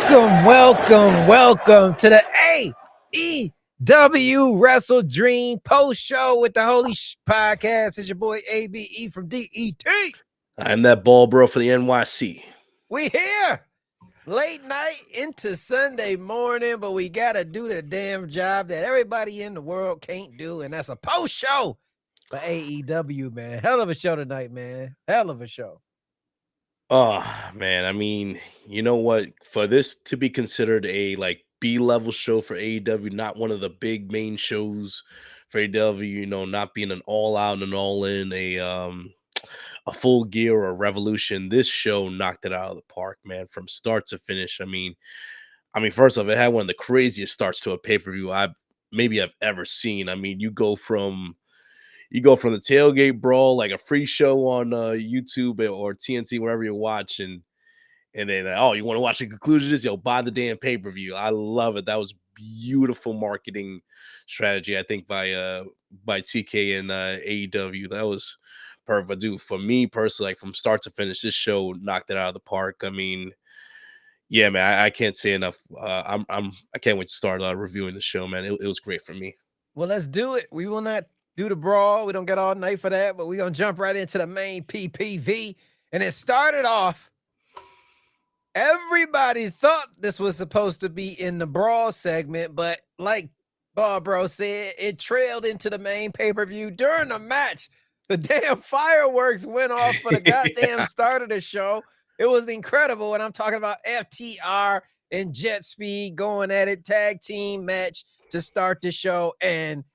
Welcome to the AEW WrestleDream post show with the Holy Podcast. It's your boy ABE from DET. I'm that ball bro for the NYC. We here late night into Sunday morning, but we gotta do the damn job that everybody in the world can't do, and that's a post show for AEW, man. Hell of a show tonight, man. Hell of a show. Oh man, I mean, you know what? For this to be considered a B-level show for AEW, not one of the big main shows for AEW, not being an all out and all in, a full gear or a revolution. This show knocked it out of the park, man, from start to finish. I mean, first off, it had one of the craziest starts to a pay-per-view I've ever seen. I mean, you go from the tailgate brawl, like a free show on YouTube or TNT, wherever you watch, and then oh, you want to watch the conclusion of this? Yo, buy the damn pay per view. I love it. That was beautiful marketing strategy, I think, by TK and AEW. That was perfect. But dude, for me personally, like from start to finish, this show knocked it out of the park. I mean, yeah, man, I can't say enough. I can't wait to start reviewing the show, man. It was great for me. Well, let's do it. We will not do the brawl. We don't get all night for that, but we're going to jump right into the main PPV. And it started off, everybody thought this was supposed to be in the brawl segment, but like Barbro said, it trailed into the main pay-per-view during the match. The damn fireworks went off for the goddamn start of the show. It was incredible. And I'm talking about FTR and Jet Speed going at it, tag team match to start the show. And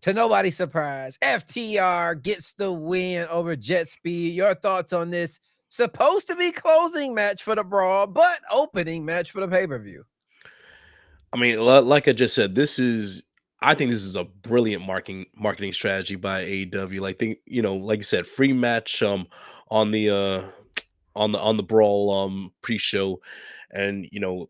to nobody's surprise, FTR gets the win over Jet Speed. Your thoughts on this? Supposed to be closing match for the brawl, but opening match for the pay-per-view. I mean, like I just said, I think this is a brilliant marketing strategy by AEW. Like you said, free match on the on the brawl pre-show, and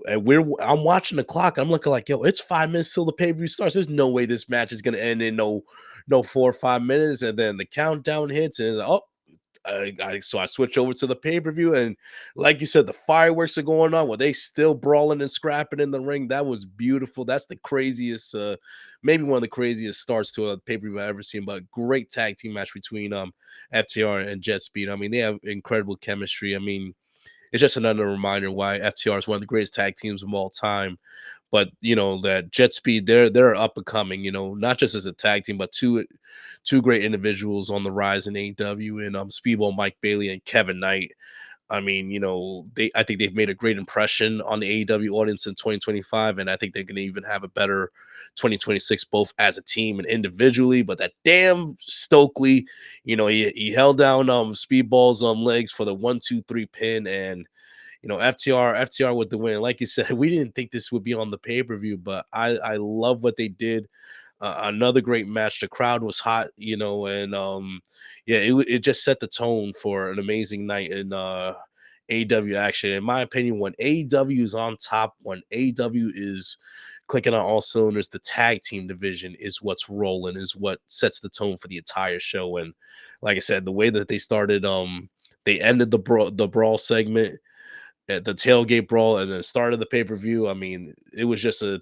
I'm watching the clock. I'm looking like, yo, it's 5 minutes till the pay-per-view starts. There's no way this match is gonna end in no 4 or 5 minutes, and then the countdown hits, and oh, so I switch over to the pay-per-view, and like you said, the fireworks are going on. Were they still brawling and scrapping in the ring? That was beautiful. That's the craziest, maybe one of the craziest starts to a pay-per-view I've ever seen. But great tag team match between FTR and Jet Speed. I mean, they have incredible chemistry. I mean, it's just another reminder why FTR is one of the greatest tag teams of all time. But that Jet Speed, they're up and coming. Not just as a tag team, but two great individuals on the rise in AEW, and Speedball Mike Bailey and Kevin Knight. I mean, I think they've made a great impression on the AEW audience in 2025, and I think they're going to even have a better 2026, both as a team and individually. But that damn Stokely, he held down Speedball's legs for the 1-2-3 pin, and FTR with the win. Like you said, we didn't think this would be on the pay per view, but I love what they did. Another great match. The crowd was hot, and yeah, it just set the tone for an amazing night in AEW action. In my opinion, when AEW is on top, when AEW is clicking on all cylinders, the tag team division is what's rolling, is what sets the tone for the entire show. And like I said, the way that they started, they ended the brawl segment at the tailgate brawl and then started the pay per view. I mean, it was just a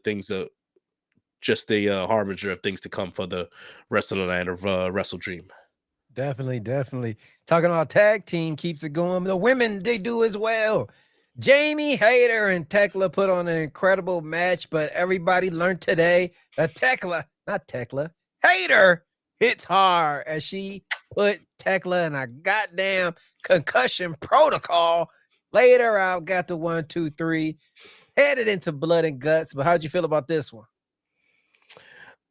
harbinger of things to come for the rest of the night of WrestleDream. Definitely. Talking about tag team keeps it going. The women, they do as well. Jamie Hayter and Tekla put on an incredible match, but everybody learned today that Hayter hits hard as she put Tekla in a goddamn concussion protocol. Later, I got the 1, 2, 3, headed into blood and guts. But how'd you feel about this one?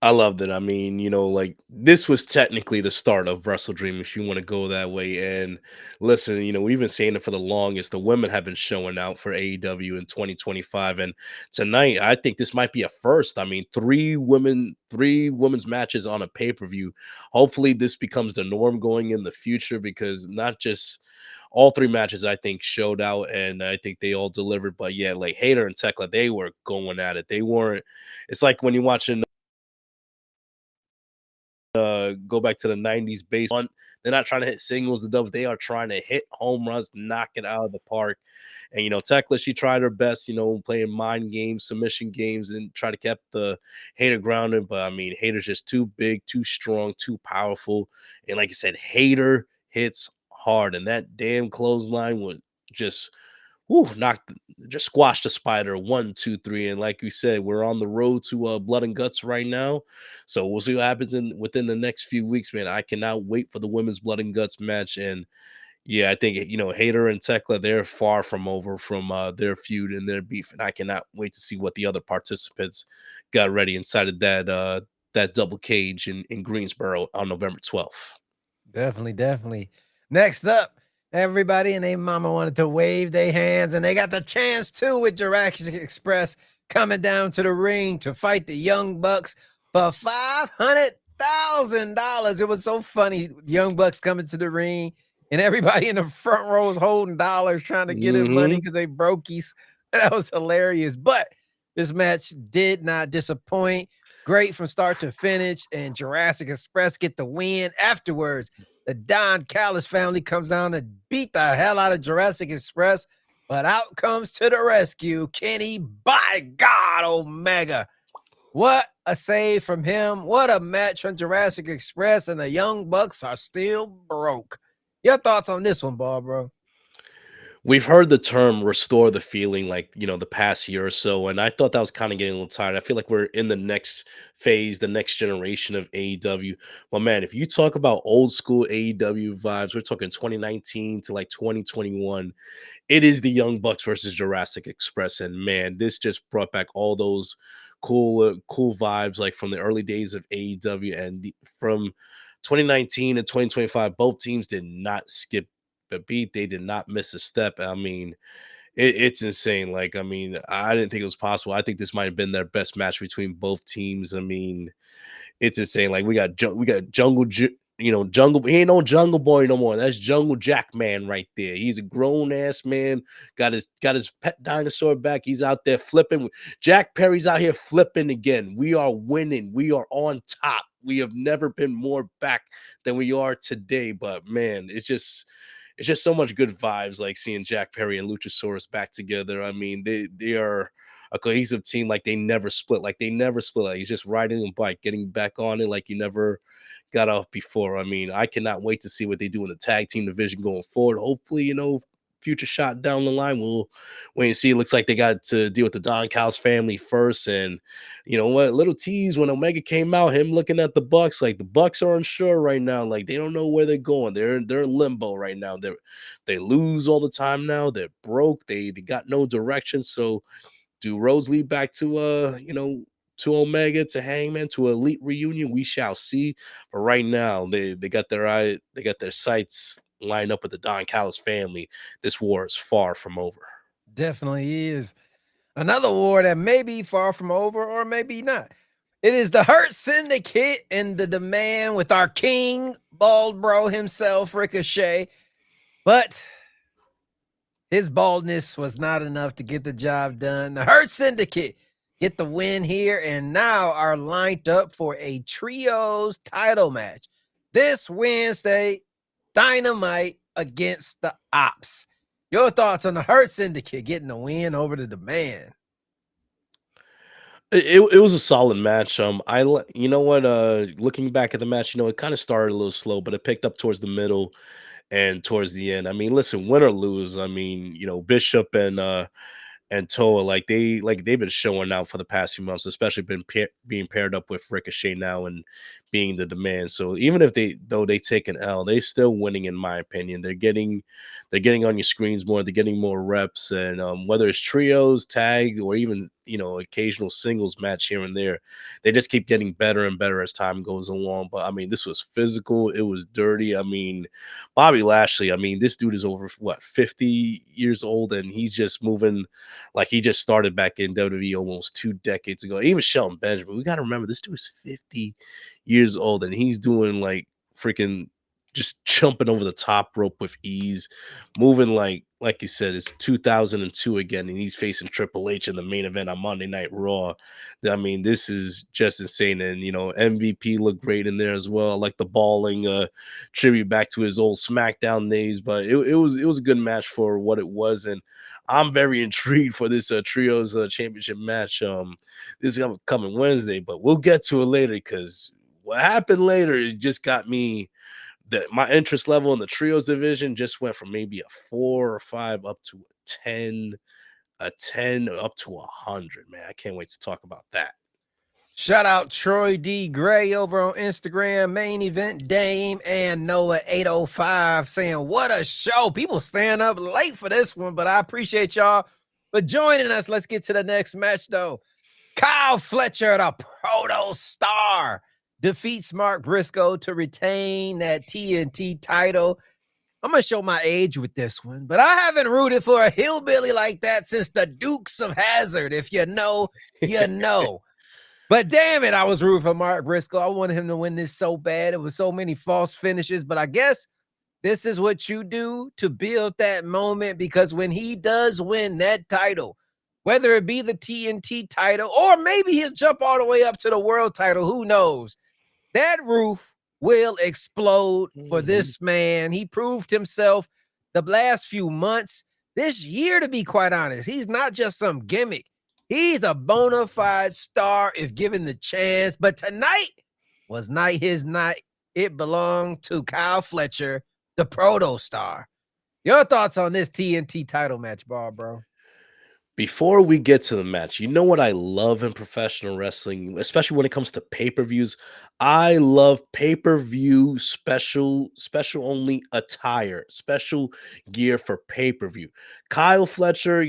I loved it. I mean, this was technically the start of WrestleDream, if you want to go that way. And listen, we've been saying it for the longest. The women have been showing out for AEW in 2025, and tonight, I think this might be a first. I mean, three women's matches on a pay per view. Hopefully, this becomes the norm going in the future, because not just all three matches, I think, showed out, and I think they all delivered. But yeah, like Hayter and Tekla, they were going at it. They weren't. It's like when you're watching go back to the 90s base. They're not trying to hit singles and doubles. They are trying to hit home runs, knock it out of the park. And Tekla, she tried her best, playing mind games, submission games, and try to keep the Hater grounded. But I mean, Hater's just too big, too strong, too powerful. And like I said, Hater hits hard, and that damn clothesline was just knocked, just squashed the spider. 1, 2, 3, and like we said, we're on the road to blood and guts right now. So we'll see what happens within the next few weeks, man. I cannot wait for the women's blood and guts match. And yeah, I think Hater and Tekla, they're far from over from their feud and their beef, and I cannot wait to see what the other participants got ready inside of that double cage in Greensboro on November 12th. Definitely, definitely. Next up, everybody and their mama wanted to wave their hands, and they got the chance too with Jurassic Express coming down to the ring to fight the Young Bucks for $500,000. It was so funny. Young Bucks coming to the ring, and everybody in the front row was holding dollars trying to get in money Hmm. because they brokies. That was hilarious. But this match did not disappoint. Great from start to finish, and Jurassic Express get the win afterwards. The Don Callis family comes down and beat the hell out of Jurassic Express, but out comes to the rescue Kenny, by God, Omega. What a save from him. What a match from Jurassic Express, and the Young Bucks are still broke. Your thoughts on this one, Barbara? We've heard the term restore the feeling like, the past year or so. And I thought that was kind of getting a little tired. I feel like we're in the next phase, the next generation of AEW. Well, man, if you talk about old school AEW vibes, we're talking 2019 to like 2021. It is the Young Bucks versus Jurassic Express. And man, this just brought back all those cool vibes like from the early days of AEW. And from 2019 to 2025, both teams did not skip a beat. They did not miss a step. I mean, it's insane. Like, I mean, I didn't think it was possible. I think this might have been their best match between both teams. I mean, it's insane. Like we got Jungle. He ain't no Jungle Boy no more. That's Jungle Jack Man right there. He's a grown ass man. Got his pet dinosaur back. He's out there flipping. Jack Perry's out here flipping again. We are winning. We are on top. We have never been more back than we are today. But man, it's just so much good vibes. Like seeing Jack Perry and Luchasaurus back together. I mean, they are a cohesive team, like they never split. Like they never split. Like he's just riding a bike, getting back on it like you never got off before. I mean, I cannot wait to see what they do in the tag team division going forward. Hopefully, future shot down the line. We'll wait and see. It looks like they got to deal with the Don Callis family first. And you know what? Little tease when Omega came out, him looking at the Bucks, like the Bucks are unsure right now. Like they don't know where they're going. They're in limbo right now. They lose all the time now. They're broke. They got no direction. So do roads lead back to to Omega, to Hangman, to Elite Reunion? We shall see. But right now, they got they got their sights lined up with the Don Callis family. This war is far from over. Definitely is. Another war that may be far from over or maybe not. It is the Hurt Syndicate and the Demand with our king, bald bro himself, Ricochet. But his baldness was not enough to get the job done. The Hurt Syndicate get the win here and now are lined up for a trios title match this Wednesday, Dynamite against the Ops. Your thoughts on the Hurt Syndicate getting the win over the Demand? It was a solid match. You know what? Looking back at the match, it kind of started a little slow, but it picked up towards the middle and towards the end. I mean, listen, win or lose. I mean, Bishop and Toa, they've been showing out for the past few months, especially being paired up with Ricochet now and being the Demand. So even if they take an L, they still winning in my opinion. They're getting on your screens more. They're getting more reps, and whether it's trios, tag, or even occasional singles match here and there, they just keep getting better and better as time goes along. But I mean, this was physical. It was dirty. I mean, Bobby Lashley. I mean, this dude is over what 50 years old, and he's just moving like he just started back in WWE almost 2 decades ago. Even Shelton Benjamin, we got to remember this dude is 50 years old and he's doing like freaking just jumping over the top rope with ease, moving like like you said, it's 2002 again, and he's facing Triple H in the main event on Monday Night Raw. I mean, this is just insane. And MVP looked great in there as well. I like the balling tribute back to his old SmackDown days, but it was a good match for what it was, and I'm very intrigued for this trios championship match. This is coming Wednesday, but we'll get to it later because what happened later it just got me that my interest level in the trios division just went from maybe a 4 or 5 up to a 10 up to 100. Man, I can't wait to talk about that. Shout out Troy D. Gray over on Instagram, Main Event Dame, and Noah 805 saying, what a show. People staying up late for this one, but I appreciate y'all for joining us. Let's get to the next match, though. Kyle Fletcher, the Proto Star, defeats Mark Briscoe to retain that TNT title. I'm going to show my age with this one, but I haven't rooted for a hillbilly like that since the Dukes of Hazzard. If you know, you know. But damn it, I was rooting for Mark Briscoe. I wanted him to win this so bad. It was so many false finishes, but I guess this is what you do to build that moment, because when he does win that title, whether it be the TNT title or maybe he'll jump all the way up to the world title, who knows? That roof will explode for this man. He proved himself the last few months, this year, to be quite honest. He's not just some gimmick. He's a bona fide star if given the chance. But tonight was not his night. It belonged to Kyle Fletcher, the Proto Star. Your thoughts on this TNT title match, bro? Before we get to the match, you know what I love in professional wrestling, especially when it comes to pay-per-views? I love pay-per-view special only attire, special gear for pay-per-view. Kyle Fletcher,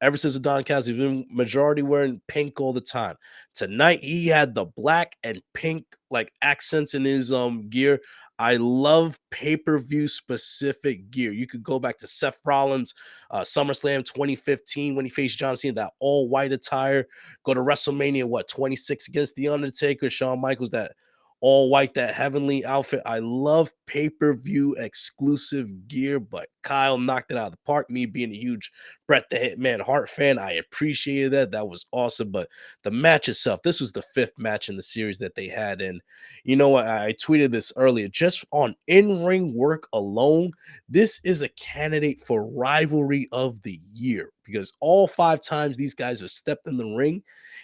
ever since the Don Callis, he's been majority wearing pink all the time. Tonight, he had the black and pink like accents in his gear. I love pay-per-view specific gear. You could go back to Seth Rollins, SummerSlam 2015 when he faced John Cena, that all white attire. Go to WrestleMania, 26 against The Undertaker, Shawn Michaels, that all white, that heavenly outfit. I love pay-per-view exclusive gear, but Kyle knocked it out of the park. Me being a huge Bret the Hitman Hart fan, I appreciated that. That was awesome. But the match itself, this was the 5th match in the series that they had. And you know what? I tweeted this earlier. Just on in-ring work alone, this is a candidate for rivalry of the year because all 5 times these guys have stepped in the ring,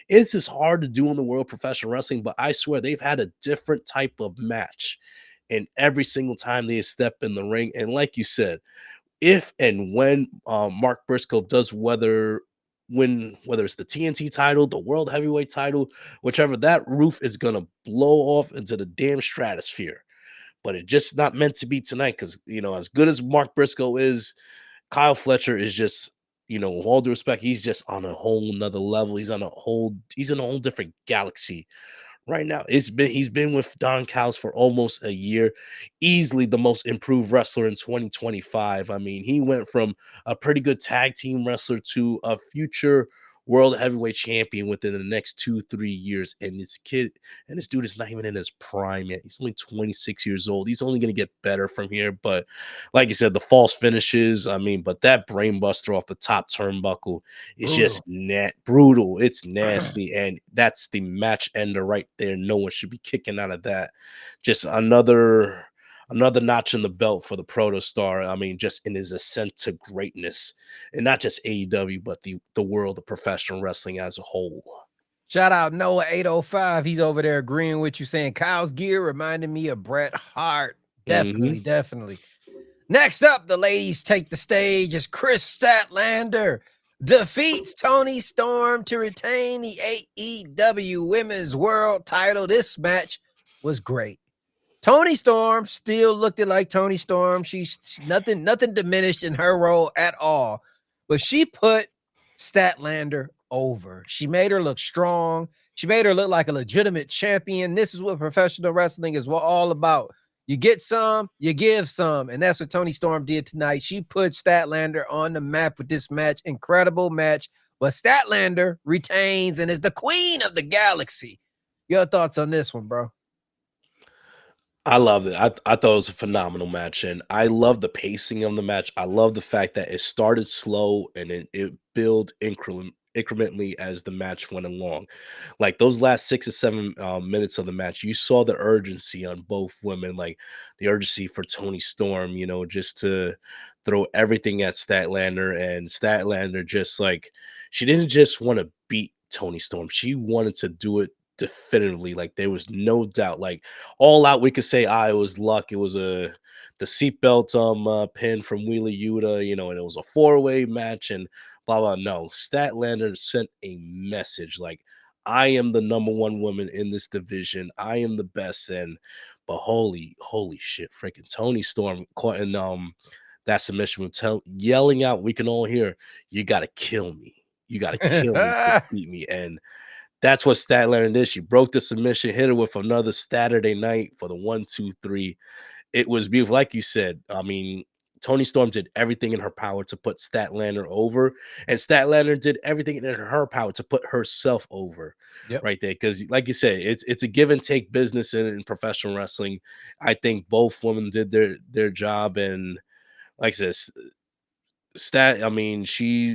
it's just hard to do in the world of professional wrestling, but I swear they've had a different type of match. And every single time they step in the ring, and like you said, if and when Mark Briscoe does whether it's the TNT title, the World Heavyweight title, whichever, that roof is gonna blow off into the damn stratosphere. But it's just not meant to be tonight because as good as Mark Briscoe is, Kyle Fletcher is just, with all due respect, he's just on a whole nother level. He's in a whole different galaxy right now. He's been with Don Callis for almost a year, easily the most improved wrestler in 2025. I mean, he went from a pretty good tag team wrestler to a future world heavyweight champion within the next 2-3 years. And this dude is not even in his prime yet. He's only 26 years old. He's only going to get better from here. But like you said, the false finishes, I mean, but that brainbuster off the top turnbuckle is just brutal. It's nasty. And that's the match ender right there. No one should be kicking out of that. Just another notch in the belt for the Proto Star. I mean, just in his ascent to greatness, and not just AEW, but the world of professional wrestling as a whole. Shout out Noah 805. He's over there agreeing with you, saying Kyle's gear reminded me of Bret Hart. Definitely. Next up, the ladies take the stage as Chris Statlander defeats Toni Storm to retain the AEW Women's World title. This match was great. Toni Storm still looked like Toni Storm. She's nothing diminished in her role at all. But she put Statlander over. She made her look strong. She made her look like a legitimate champion. This is what professional wrestling is all about. You get some, you give some. And that's what Toni Storm did tonight. She put Statlander on the map with this match. Incredible match. But Statlander retains and is the queen of the galaxy. Your thoughts on this one, bro? I loved it. I thought it was a phenomenal match, and I love the pacing of the match. I love the fact that it started slow and it built incrementally as the match went along. Like those last 6 or 7 minutes of the match, you saw the urgency on both women, like the urgency for Tony Storm, just to throw everything at Statlander, and Statlander just like she didn't just want to beat Tony Storm, she wanted to do it definitively. Like there was no doubt. Like all out, we could say, it was luck. It was the seatbelt pin from Wheeler Yuta, and it was a 4-way match and blah blah. No, Statlander sent a message like, I am the number one woman in this division. I am the best. And but holy shit, freaking Tony Storm caught in that submission with yelling out, we can all hear, you gotta kill me. You gotta kill me to beat me. And that's what Statlander did. She broke the submission, hit her with another Saturday night for the 1, 2, 3. It was beautiful. Like you said, I mean, Tony Storm did everything in her power to put Statlander over, and Statlander did everything in her power to put herself over Yep. right there. Because, like you said, it's a give and take business in professional wrestling. I think both women did their job, and like I said, I mean,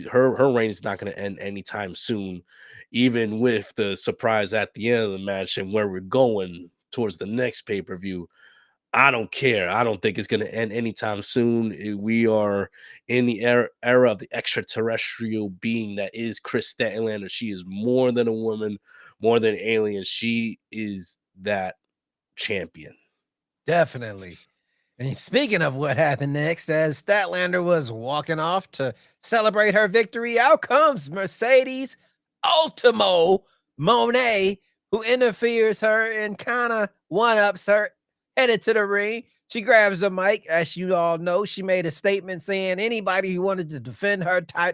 her reign is not going to end anytime soon, even with the surprise at the end of the match and where we're going towards the next pay-per-view. I don't care. I don't think it's going to end anytime soon. We are in the era of the extraterrestrial being that is Chris Statlander. She is more than a woman, more than an alien. She is that champion. Definitely. And speaking of what happened next, as Statlander was walking off to celebrate her victory, out comes Mercedes Ultimo Monet, who interferes her and kind of one-ups her, headed to the ring. She grabs the mic. As you all know, she made a statement saying anybody who wanted to defend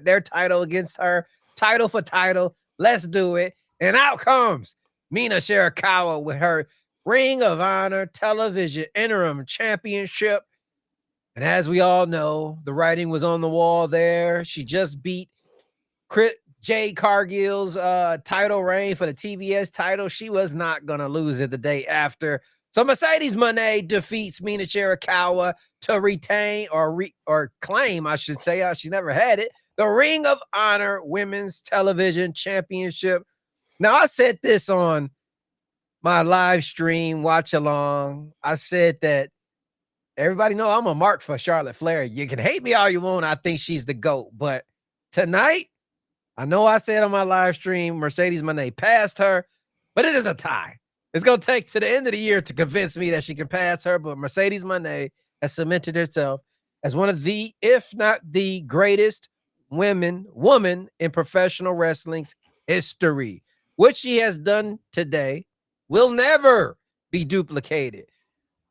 their title against her, title for title, let's do it. And out comes Mina Shirakawa with her Ring of Honor Television Interim Championship. And as we all know, the writing was on the wall there. She just beat Jade Cargill's title reign for the TBS title. She was not going to lose it the day after. So Mercedes Moné defeats Mina Shirakawa to retain or claim, I should say, she never had it, the Ring of Honor Women's Television Championship. Now, I said this on my live stream watch along. I said that everybody know I'm a mark for Charlotte Flair. You can hate me all you want. I think she's the GOAT. But tonight, I know I said on my live stream, Mercedes Moné passed her, but it is a tie. It's going to take to the end of the year to convince me that she can pass her. But Mercedes Moné has cemented herself as one of the, if not the greatest woman in professional wrestling's history. What she has done today will never be duplicated.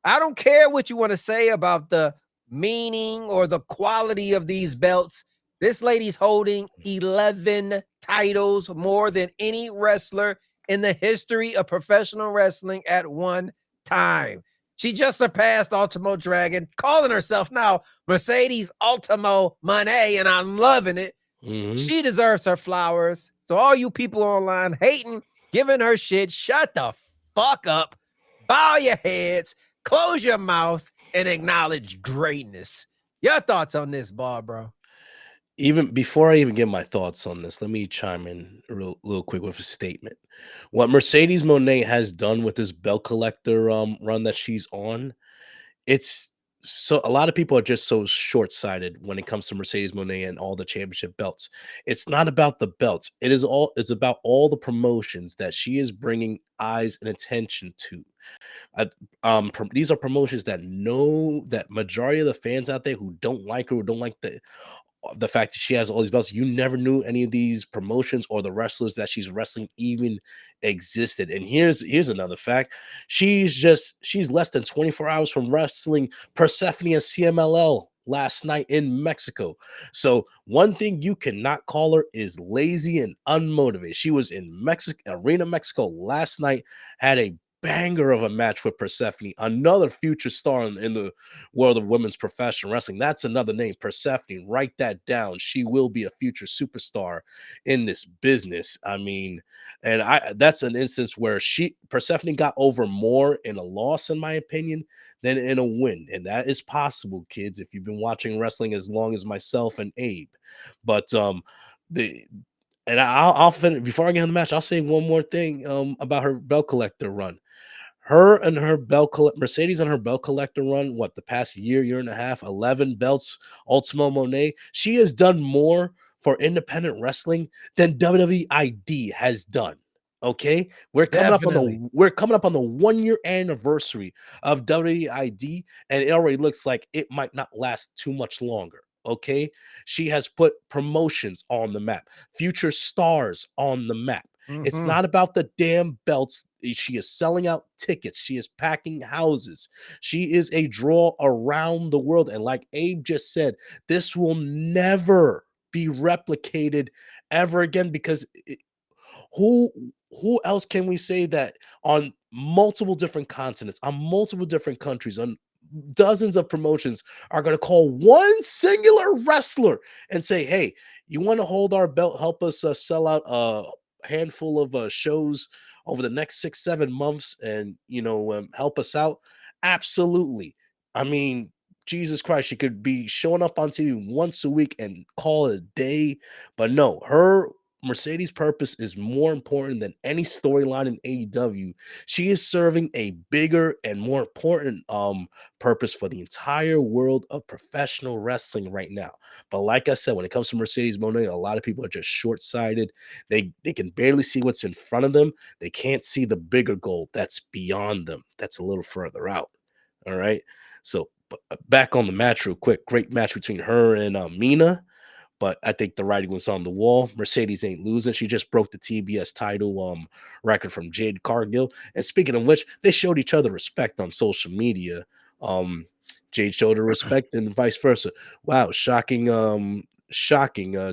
I don't care what you want to say about the meaning or the quality of these belts. This lady's holding 11 titles, more than any wrestler in the history of professional wrestling at one time. She just surpassed Ultimo Dragon, calling herself now Mercedes Ultimo Moné, and I'm loving it. Mm-hmm. She deserves her flowers. So all you people online hating, giving her shit, shut the fuck up, bow your heads, close your mouth, and acknowledge greatness. Your thoughts on this, Barbara? Even before I even give my thoughts on this, let me chime in real quick with a statement. What Mercedes Moné has done with this belt collector run that she's on, it's so a lot of people are just so short-sighted when it comes to Mercedes Moné and all the championship belts. It's not about the belts. It's about all the promotions that she is bringing eyes and attention to. These are promotions that know that majority of the fans out there who don't like her, who don't like the fact that she has all these belts, you never knew any of these promotions or the wrestlers that she's wrestling even existed. And here's another fact. She's less than 24 hours from wrestling Persephone and CMLL last night in Mexico. So one thing you cannot call her is lazy and unmotivated. She was in Mexico, Arena Mexico last night, had a banger of a match with Persephone, another future star in the world of women's professional wrestling. That's another name, Persephone. Write that down. She will be a future superstar in this business. I mean, and I that's an instance where Persephone got over more in a loss, in my opinion, than in a win. And that is possible, kids, if you've been watching wrestling as long as myself and Abe. But the and I'll finish before I get on the match. I'll say one more thing about her belt collector run. Her and her Mercedes and her belt collector run, what, the past year and a half, 11 belts, Ultimo Monet. She has done more for independent wrestling than WWID has done. Okay, Definitely. we're coming up on the 1 year anniversary of WWID, and it already looks like it might not last too much longer. Okay, she has put promotions on the map, future stars on the map. It's Mm-hmm. not about the damn belts. She is selling out tickets. She is packing houses. She is a draw around the world. And like Abe just said, this will never be replicated ever again because who who else can we say that on multiple different continents, on multiple different countries, on dozens of promotions are going to call one singular wrestler and say, "Hey, you want to hold our belt? Help us sell out a handful of shows over the next 6 7 months, and help us out." Absolutely. I mean, Jesus Christ, she could be showing up on TV once a week and call it a day, but no, her Mercedes' purpose is more important than any storyline in AEW. She is serving a bigger and more important purpose for the entire world of professional wrestling right now. But like I said, when it comes to Mercedes Moné, a lot of people are just short-sighted. They can barely see what's in front of them. They can't see the bigger goal that's beyond them. That's a little further out. All right. So back on the match real quick. Great match between her and Mina, but I think the writing was on the wall. Mercedes ain't losing. She just broke the TBS title record from Jade Cargill. And speaking of which, they showed each other respect on social media. Um, Jade showed her respect and vice versa. Wow, shocking.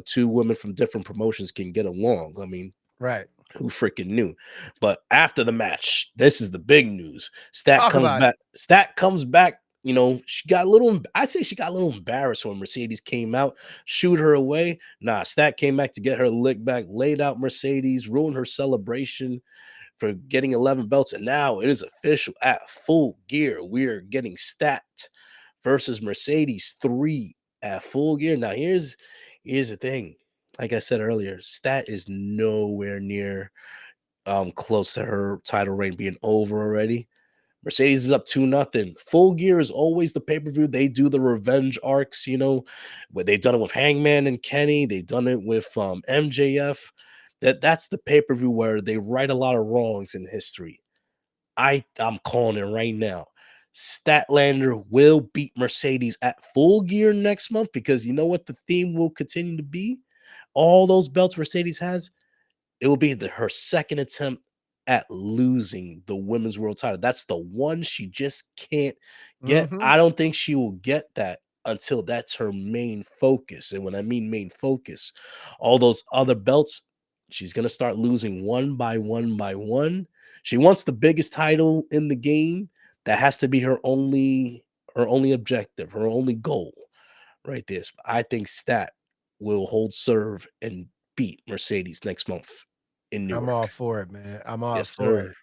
Two women from different promotions can get along. I mean, Right. who freaking knew? But after the match, this is the big news. Talk about it. Stat comes back. She got a little. I say she got a little embarrassed when Mercedes came out, shoot her away. Nah, Stat came back to get her lick back, laid out Mercedes, ruined her celebration for getting 11 belts, and now it is official at Full Gear. We're getting Stat versus Mercedes 3 at Full Gear. Now here's the thing. Like I said earlier, Stat is nowhere near close to her title reign being over already. Mercedes is up 2-0. Full Gear is always the pay-per-view. They do the revenge arcs, where they've done it with Hangman and Kenny, they've done it with MJF. That's the pay-per-view where they right a lot of wrongs in history. I'm calling it right now. Statlander will beat Mercedes at Full Gear next month because you know what the theme will continue to be? All those belts Mercedes has, it will be her second attempt at losing the women's world title. That's the one she just can't get. Mm-hmm. I don't think she will get that until that's her main focus. And when I mean main focus, all those other belts, she's going to start losing one by one by one. She wants the biggest title in the game. That has to be her only objective, her only goal right there. I think Stat will hold serve and beat Mercedes next month in I'm all Newark. for it, man. I'm all Yes, for it.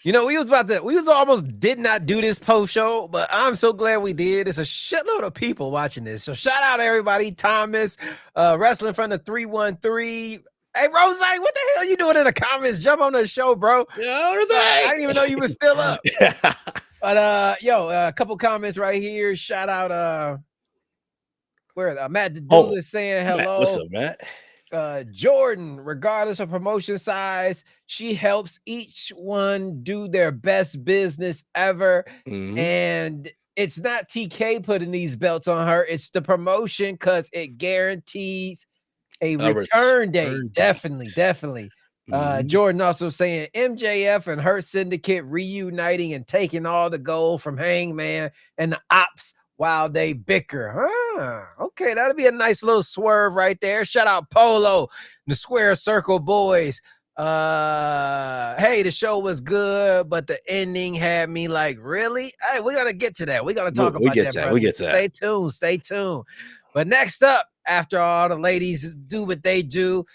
sir. We was almost did not do this post show, but I'm so glad we did. It's a shitload of people watching this. So shout out to everybody. Thomas, wrestling from the 313. Hey, Rose, what the hell you doing in the comments? Jump on the show, bro. Yo, I didn't even know you was still up. Rosé! But a couple comments right here. Shout out where Matt the Oh, Dooley saying Matt, what's hello. up, Matt? Jordan, regardless of promotion size, she helps each one do their best business ever. Mhm. And it's not TK putting these belts on her, it's the promotion because it guarantees a A return date. return date. Definitely, definitely. Mhm. Jordan also saying MJF and her syndicate reuniting and taking all the gold from Hangman and the ops while they bicker. Okay, that'll be a nice little swerve right there. Shout out Polo, the Square Circle boys. Hey, the show was good, but the ending had me like, really? Hey, we're gonna get to that. We're gonna talk We about get that, to that. We brother. get to that. Stay tuned, stay tuned. But next up, after all the ladies do what they do,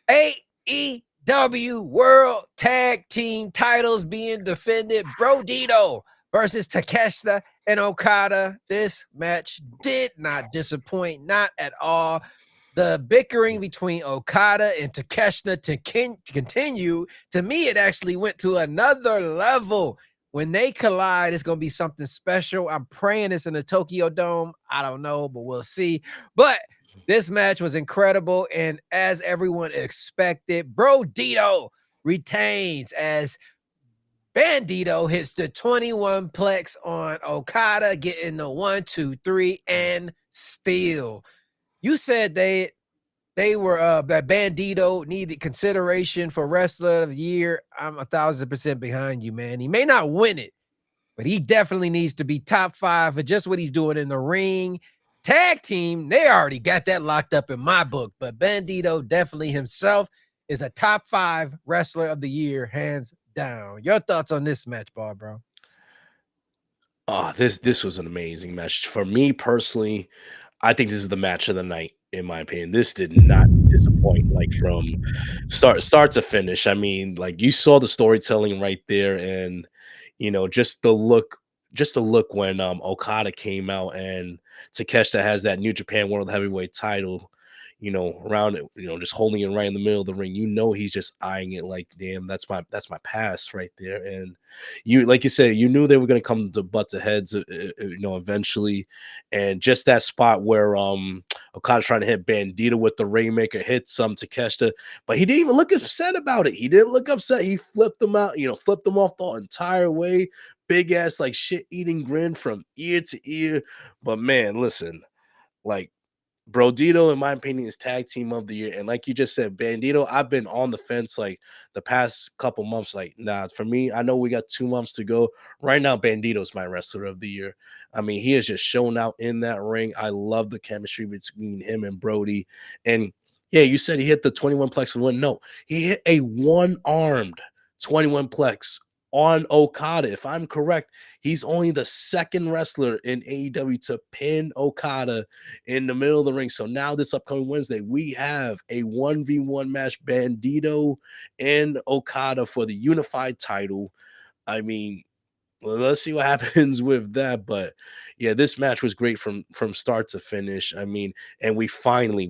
AEW World Tag Team titles being defended. Bro Dito versus Takeshita and Okada. This match did not disappoint, not at all. The bickering between Okada and Takeshita to continue, to me, it actually went to another level. When they collide, it's going to be something special. I'm praying it's in the Tokyo Dome. I don't know, but we'll see. But this match was incredible. And as everyone expected, Bro Dito retains as Bandito hits the 21 plex on Okada, getting the 1, 2, 3, and steal. You said they were that Bandito needed consideration for wrestler of the year. I'm 1,000% behind you, man. He may not win it, but he definitely needs to be top 5 for just what he's doing in the ring. Tag team, they already got that locked up in my book, but Bandito definitely himself is a top 5 wrestler of the year, hands down. Your thoughts on this match, bro? Oh, this was an amazing match. For me personally, I think this is the match of the night, in my opinion. This did not disappoint, like from start to finish. I mean, like you saw the storytelling right there, and just the look when Okada came out and Takeshita has that New Japan World Heavyweight title, around it, just holding it right in the middle of the ring. He's just eyeing it like, damn, that's my past right there. And like you said, you knew they were going to come to butts of heads, eventually. And just that spot where Okada trying to hit Bandito with the Rainmaker, hit some Takeshita, but he didn't even look upset about it. He didn't look upset. He flipped them out, flipped them off the entire way. Big ass like shit eating grin from ear to ear. But man, listen, like Brodito, in my opinion, is tag team of the year. And like you just said, Bandito, I've been on the fence like the past couple months. Like, nah, for me, I know we got 2 months to go. Right now, Bandito's my wrestler of the year. I mean, he has just shown out in that ring. I love the chemistry between him and Brody. And yeah, you said he hit the 21 plex for one. No, he hit a one-armed 21 plex on Okada. If I'm correct, he's only the second wrestler in AEW to pin Okada in the middle of the ring. So now this upcoming Wednesday, we have a 1v1 match, Bandito and Okada for the unified title. I mean, well, let's see what happens with that. But yeah, this match was great from start to finish. I mean, and we finally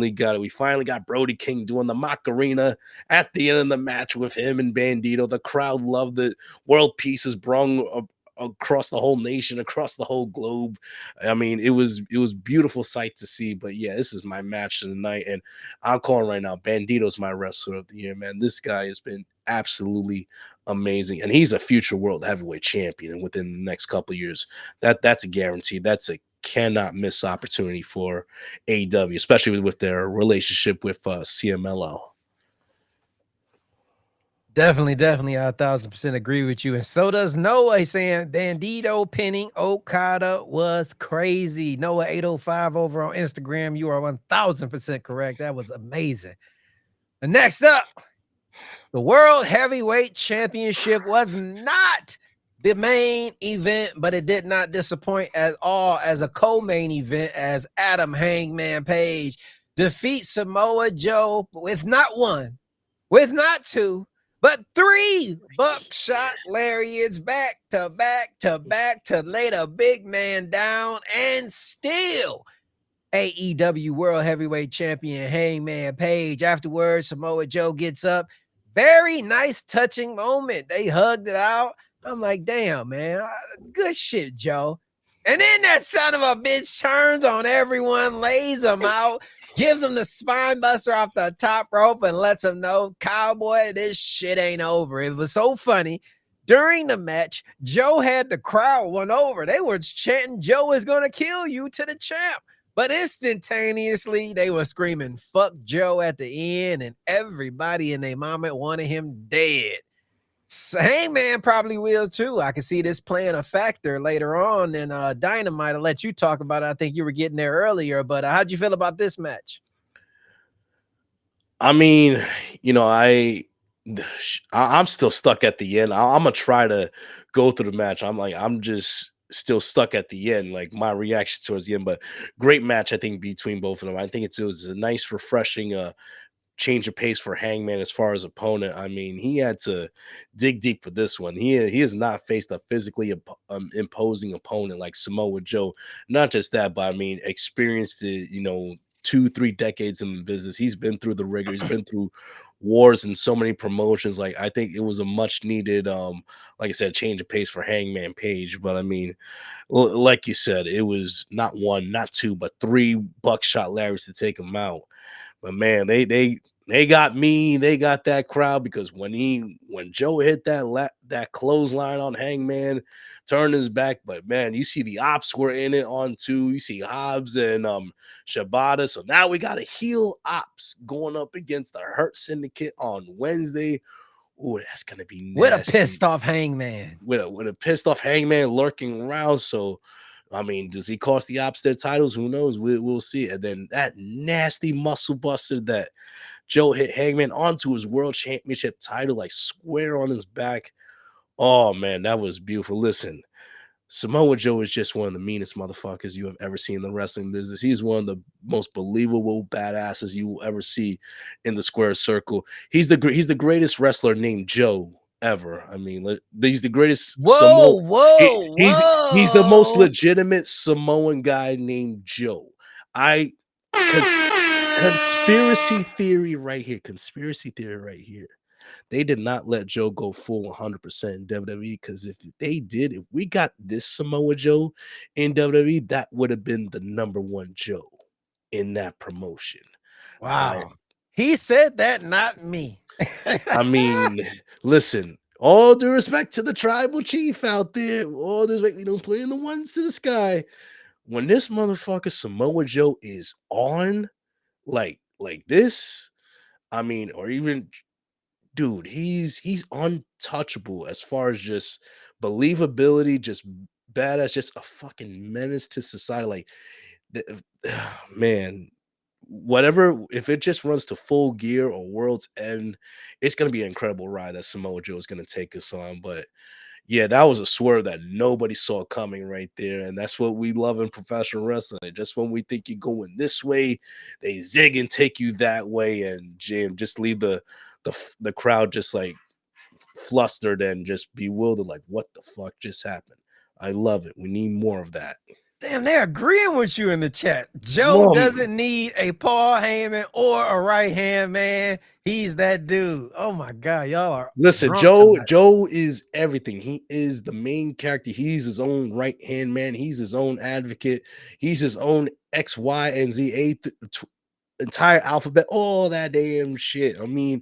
got it. We finally got Brody King doing the Macarena at the end of the match with him and Bandito. The crowd loved it. World peace is brung across the whole nation, across the whole globe. I mean, it was beautiful sight to see. But yeah, this is my match of the night, and I'm calling right now. Bandito's my wrestler of the year, man. This guy has been absolutely amazing, and he's a future world heavyweight champion. And within the next couple of years, that's a guarantee. That's a cannot miss opportunity for AEW, especially with their relationship with CMLL. Definitely, I 1,000% agree with you. And so does Noah. He's saying Bandito pinning Okada was crazy. Noah 805 over on Instagram. You are 1,000% correct. That was amazing. And next up, the World Heavyweight Championship was not the main event, but it did not disappoint at all as a co-main event as Adam Hangman Page defeats Samoa Joe with not one, with not two, but 3 buckshot lariats back to back to back to lay the big man down and still AEW World Heavyweight Champion Hangman Page. Afterwards, Samoa Joe gets up. Very nice, touching moment. They hugged it out. I'm like, damn, man. Good shit, Joe. And then that son of a bitch turns on everyone, lays them out, gives them the spine buster off the top rope, and lets them know, cowboy, this shit ain't over. It was so funny. During the match, Joe had the crowd won over. They were chanting, Joe is going to kill you to the champ. But instantaneously, they were screaming, fuck Joe at the end, and everybody in their mama wanted him dead. Hangman probably will too. I can see this playing a factor later on in Dynamite. I'll let you talk about it. I think you were getting there earlier, but how'd you feel about this match? I mean, you know, I'm still stuck at the end. I'm gonna try to go through the match. I'm just still stuck at the end, like my reaction towards the end. But great match, I think, between both of them. I think it was a nice, refreshing change of pace for Hangman as far as opponent. I mean, he had to dig deep for this one. He has not faced a physically imposing opponent like Samoa Joe. Not just that, but I mean, experienced it. 2-3 decades in the business. He's been through the rigor. He's been through wars and so many promotions. Like I think it was a much needed, like I said, change of pace for Hangman Page. But I mean, like you said, it was not one, not two, but three buckshot Larrys to take him out. But man, they got me. They got that crowd because when Joe hit that clothesline on Hangman, turned his back. But man, you see the ops were in it on two. You see Hobbs and Shibata. So now we got a heel ops going up against the Hurt Syndicate on Wednesday. Ooh, that's gonna be With a nasty. pissed off Hangman. With a pissed off Hangman lurking around. So I mean, does he cost the ops their titles? Who knows? We'll see. And then that nasty muscle buster that Joe hit Hangman onto his world championship title, like square on his back. Oh man, that was beautiful. Listen, Samoa Joe is just one of the meanest motherfuckers you have ever seen in the wrestling business. He's one of the most believable badasses you will ever see in the square circle. He's the greatest wrestler named Joe ever. I mean, he's the greatest Samoan. Whoa, he- whoa, he's the most whoa. legitimate Samoan guy named Joe. I conspiracy theory right here. Conspiracy theory right here. They did not let Joe go full 100% in WWE because if they did, if we got this Samoa Joe in WWE, that would have been the number one Joe in that promotion. I Wow. He said that, not me. I mean, listen, all due respect to the tribal chief out there, all due respect, playing the ones to the sky. When this motherfucker Samoa Joe is on, like this, I mean, or even dude, he's untouchable as far as just believability, just badass, just a fucking menace to society. Like, the, man, whatever, if it just runs to full gear or world's end, it's gonna be an incredible ride that Samoa Joe is gonna take us on. But yeah, that was a swerve that nobody saw coming right there. And that's what we love in professional wrestling. Just when we think you're going this way, they zig and take you that way. And Jim just leave the crowd just like flustered and just bewildered, like what the fuck just happened. I love it. We need more of that. Damn, they're agreeing with you in the chat. Joe Mom, doesn't need a Paul Heyman or a right hand man. He's that dude. Oh my God, y'all are listen, drunk Joe. tonight. Joe is everything. He is the main character. He's his own right hand man. He's his own advocate. He's his own X, Y, and Z, entire alphabet. All that damn shit. I mean,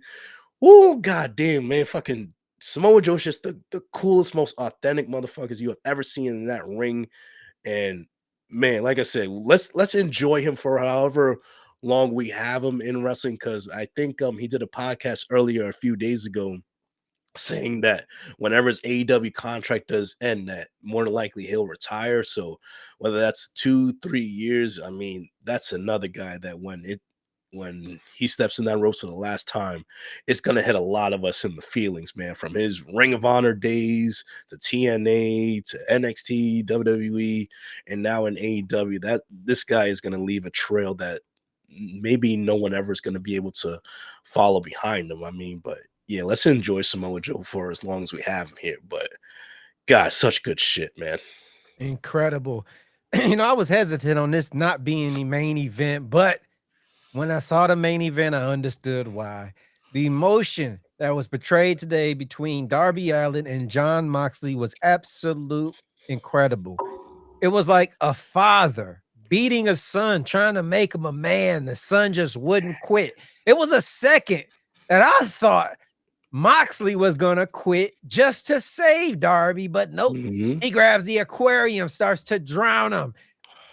oh goddamn, man, fucking Samoa Joe's just the coolest, most authentic motherfuckers you have ever seen in that ring. And man, like I said, let's enjoy him for however long we have him in wrestling. Because I think he did a podcast earlier a few days ago saying that whenever his AEW contract does end, that more than likely he'll retire. So whether that's 2-3 years, I mean, that's another guy that when he steps in that ropes for the last time, it's gonna hit a lot of us in the feelings, man. From his Ring of Honor days to TNA to NXT, WWE, and now in AEW, that this guy is gonna leave a trail that maybe no one ever is gonna be able to follow behind him. I mean, but yeah, let's enjoy Samoa Joe for as long as we have him here. But God, such good shit, man. Incredible. I was hesitant on this not being the main event, but when I saw the main event, I understood why. The emotion that was portrayed today between Darby Allin and John Moxley was absolute incredible. It was like a father beating a son, trying to make him a man. The son just wouldn't quit. It was a second that I thought Moxley was going to quit just to save Darby, but nope. Mhm. He grabs the aquarium, starts to drown him.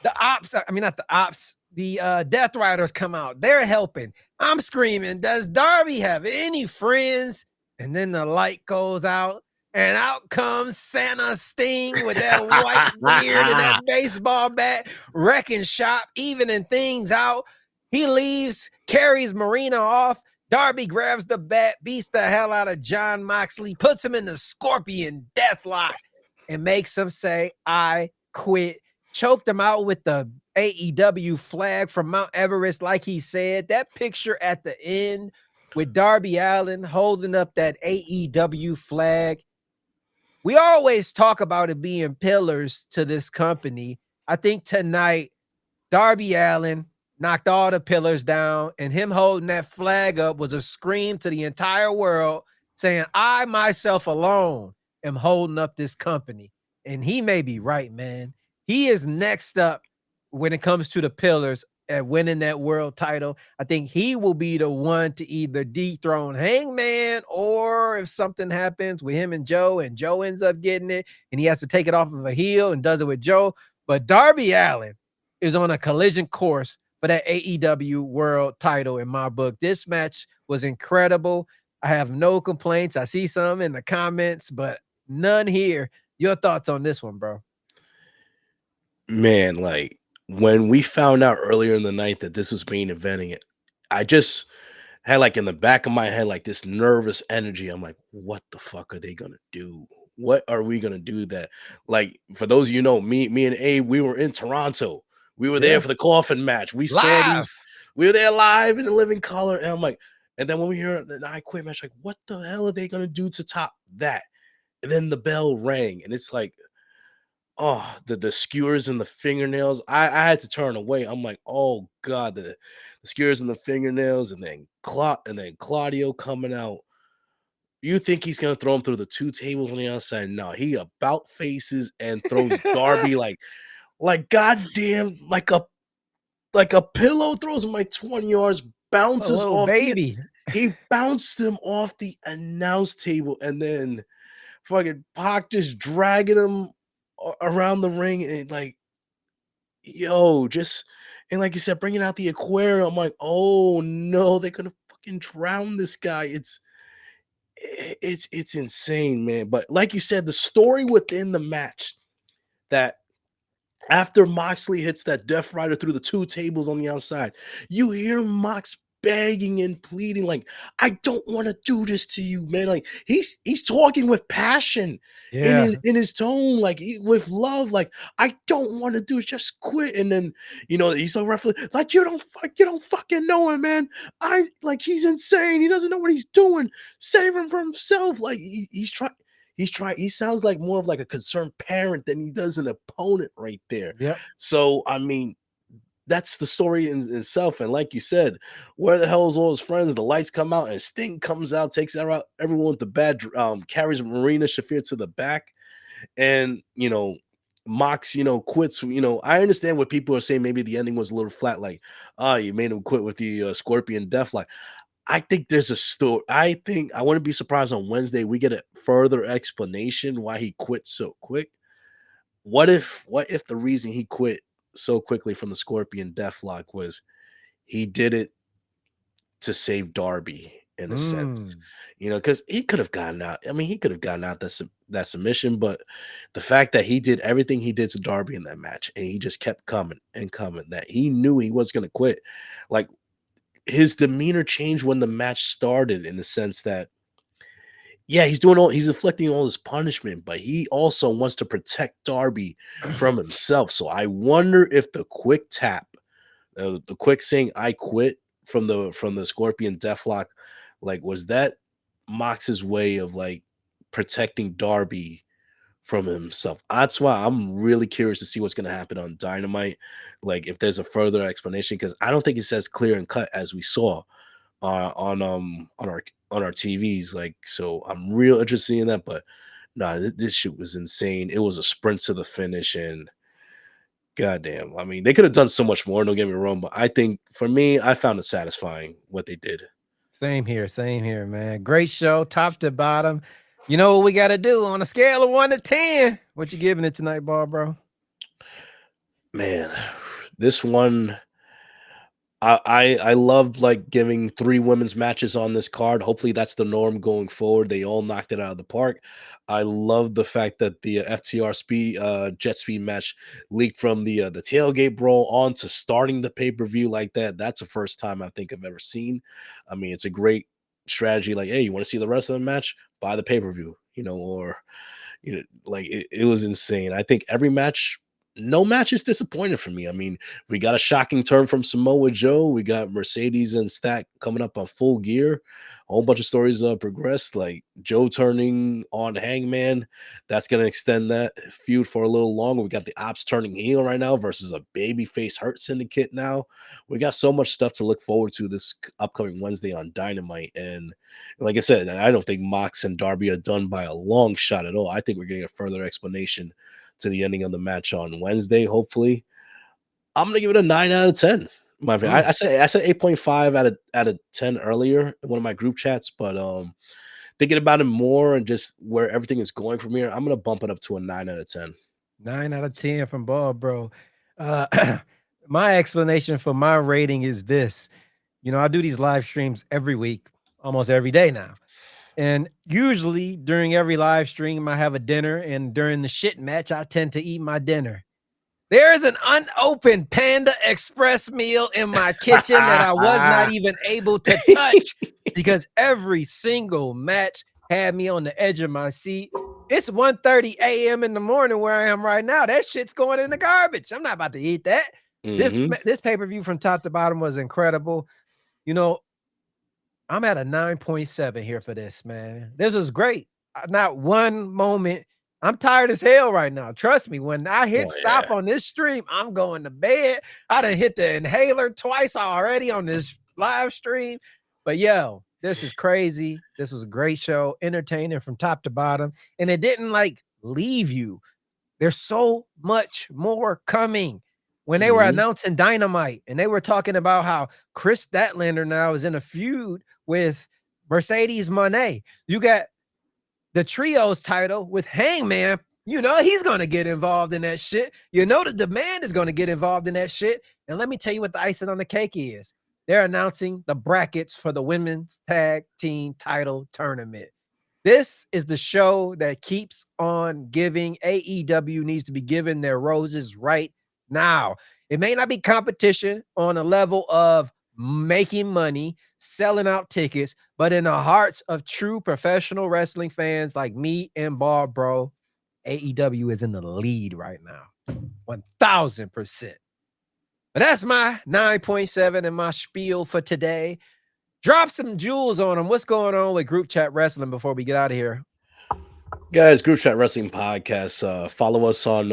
The ops, I mean, not the ops, the Death Riders come out. They're helping. I'm screaming, does Darby have any friends? And then the light goes out, and out comes Santa Sting with that white beard and that baseball bat, wrecking shop, evening things out. He leaves, carries Marina off. Darby grabs the bat, beats the hell out of John Moxley, puts him in the Scorpion Deathlock, and makes him say, I quit. Choked him out with the AEW flag from Mount Everest, like he said. That picture at the end with Darby Allin holding up that AEW flag. We always talk about it being pillars to this company. I think tonight Darby Allin knocked all the pillars down, and him holding that flag up was a scream to the entire world saying, I myself alone am holding up this company. And he may be right, man. He is next up when it comes to the pillars at winning that world title. I think he will be the one to either dethrone Hangman, or if something happens with him and Joe ends up getting it and he has to take it off of a heel and does it with Joe. But Darby Allin is on a collision course for that AEW world title in my book. This match was incredible. I have no complaints. I see some in the comments, but none here. Your thoughts on this one, bro? Man, like when we found out earlier in the night that this was being eventing it, I just had like in the back of my head like this nervous energy. I'm like, what the fuck are they gonna do? What are we gonna do that? Like for those of you know, me and Abe, we were in Toronto. We were there Yeah. for the coffin match. We saw these. Live. We were there live in the living color, and I'm like, and then when we hear the I quit match, like, what the hell are they gonna do to top that? And then the bell rang, and it's like, oh, the skewers and the fingernails. I had to turn away. I'm like, oh god, the skewers and the fingernails, and then Claudio coming out. You think he's gonna throw him through the two tables on the outside? No, he about faces and throws Darby like goddamn like a pillow, throws him like 20 yards, A bounces little off the baby. he bounced him off the announce table, and then fucking Pac just dragging him around the ring, and like, yo, just and like you said, bringing out the aquarium. I'm like, oh no, they're gonna fucking drown this guy. It's insane, man. But like you said, the story within the match that after Moxley hits that Death Rider through the two tables on the outside, you hear Mox begging and pleading, like, I don't want to do this to you, man. Like he's talking with passion Yeah. in his tone, like with love, like, I don't want to do it, just quit. And then he's a referee, like, you don't fucking know him, man. I like he's insane. He doesn't know what he's doing. Save him from himself. Like he's trying. He sounds like more of like a concerned parent than he does an opponent right there. Yep. So, I mean, that's the story in itself. And like you said, where the hell is all his friends? The lights come out and Sting comes out, takes out everyone with the bad, carries Marina Shafir to the back. And, Mox, quits. I understand what people are saying. Maybe the ending was a little flat, like, you made him quit with the Scorpion Deathlock. I think there's a story. I think I wouldn't be surprised on Wednesday we get a further explanation why he quit so quick. What if the reason he quit so quickly from the Scorpion Deathlock was he did it to save Darby in a sense? Mm. Because he could have gotten out. I mean, he could have gotten out that submission, but the fact that he did everything he did to Darby in that match, and he just kept coming and coming, that he knew he was going to quit. Like, his demeanor changed when the match started, in the sense that, yeah, he's inflicting all this punishment, but he also wants to protect Darby from himself. So I wonder if the quick tap, the quick saying "I quit" from the Scorpion Deathlock, like, was that Mox's way of like protecting Darby from himself? That's why I'm really curious to see what's going to happen on Dynamite. Like, if there's a further explanation, because I don't think it's as clear and cut as we saw on our TVs. Like, so I'm real interested in that. But nah, this shit was insane. It was a sprint to the finish, and goddamn, I mean, they could have done so much more. Don't get me wrong, but I think for me, I found it satisfying what they did. Same here, man. Great show, top to bottom. You know what we got to do on a scale of 1 to 10? What you giving it tonight, bro? Man, this one, I loved like giving 3 women's matches on this card. Hopefully, that's the norm going forward. They all knocked it out of the park. I love the fact that the FTR speed jet speed match leaked from the tailgate brawl on to starting the pay per view like that. That's the first time I think I've ever seen. I mean, it's a great strategy. Like, hey, you want to see the rest of the match? Buy the pay per view, or like it was insane. I think every match, no match is disappointed for me. I mean, we got a shocking turn from Samoa Joe. We got Mercedes and Stack coming up on Full Gear. A whole bunch of stories progressed, like Joe turning on Hangman. That's going to extend that feud for a little longer. We got the Ops turning heel right now versus a babyface Hurt Syndicate now. We got so much stuff to look forward to this upcoming Wednesday on Dynamite. And like I said, I don't think Mox and Darby are done by a long shot at all. I think we're getting a further explanation to the ending of the match on Wednesday. Hopefully, I'm gonna give it a 9 out of 10. My opinion. Mm. I said 8.5 out of 10 earlier in one of my group chats, but thinking about it more and just where everything is going from here, I'm gonna bump it up to a 9 out of 10. 9 out of 10 from Bob, bro. My explanation for my rating is this. I do these live streams every week, almost every day now. And usually during every live stream, I have a dinner. And during the shit match, I tend to eat my dinner. There is an unopened Panda Express meal in my kitchen that I was not even able to touch because every single match had me on the edge of my seat. It's 1:30 a.m. in the morning where I am right now. That shit's going in the garbage. I'm not about to eat that. Mhm. This pay-per-view from top to bottom was incredible. You know, I'm at a 9.7 here for this, man. This was great. Not one moment. I'm tired as hell right now. Trust me, when I hit Oh yeah. stop on this stream, I'm going to bed. I done hit the inhaler twice already on this live stream. But yo, this is crazy. This was a great show, entertaining from top to bottom. And it didn't like leave you. There's so much more coming. When they were Mhm. announcing Dynamite and they were talking about how Chris Statlander now is in a feud with Mercedes Moné. You got the trios title with Hangman. He's going to get involved in that shit. The demand is going to get involved in that shit. And let me tell you what the icing on the cake is. They're announcing the brackets for the women's tag team title tournament. This is the show that keeps on giving. AEW needs to be given their roses right now. It may not be competition on a level of making money, selling out tickets, but in the hearts of true professional wrestling fans like me and Bob, bro, AEW is in the lead right now. 1000%. But that's my 9.7 and my spiel for today. Drop some jewels on them. What's going on with Group Chat Wrestling before we get out of here? Guys, Group Chat Wrestling Podcast. Follow us on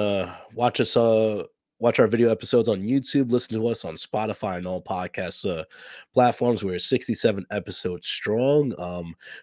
watch our video episodes on YouTube, listen to us on Spotify and all podcast platforms. We're 67 episodes strong.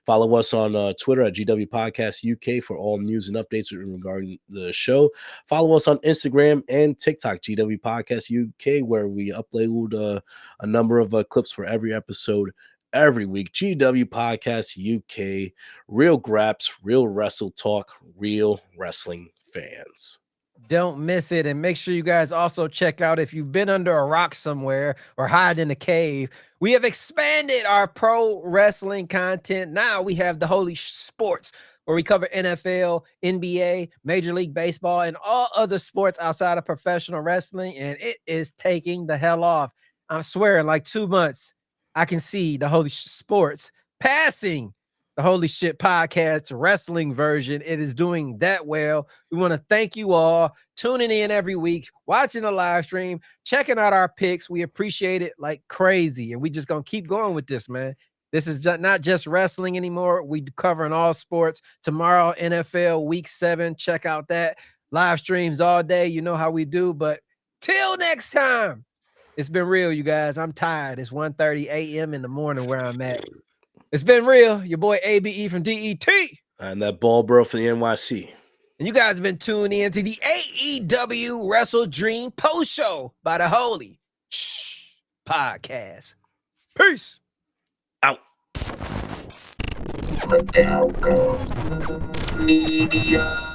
Follow us on Twitter at GW Podcast UK for all news and updates regarding the show. Follow us on Instagram and TikTok, GW Podcast UK, where we upload a number of clips for every episode every week. GW Podcast UK, real graps, real wrestle talk, real wrestling fans. Don't miss it. And make sure you guys also check out, if you've been under a rock somewhere or hide in a cave, we have expanded our pro wrestling content. Now we have the Holy Sports, where we cover NFL, NBA, Major League Baseball, and all other sports outside of professional wrestling. And it is taking the hell off. I swear, in like 2 months, I can see the Holy Sports passing the Holy Shit Podcast wrestling version. It is doing that well. We want to thank you all tuning in every week, watching the live stream, checking out our picks. We appreciate it like crazy. And we just going to keep going with this, man. This is not just wrestling anymore. We covering all sports. Tomorrow, NFL Week 7. Check out that. Live streams all day. You know how we do. But till next time, it's been real, you guys. I'm tired. It's 1:30 a.m. in the morning where I'm at. It's been real. Your boy ABE from DET. And that ball bro for the NYC. And you guys have been tuned in to the AEW WrestleDream post show by the Holy Shhh Podcast. Peace. Out. Media.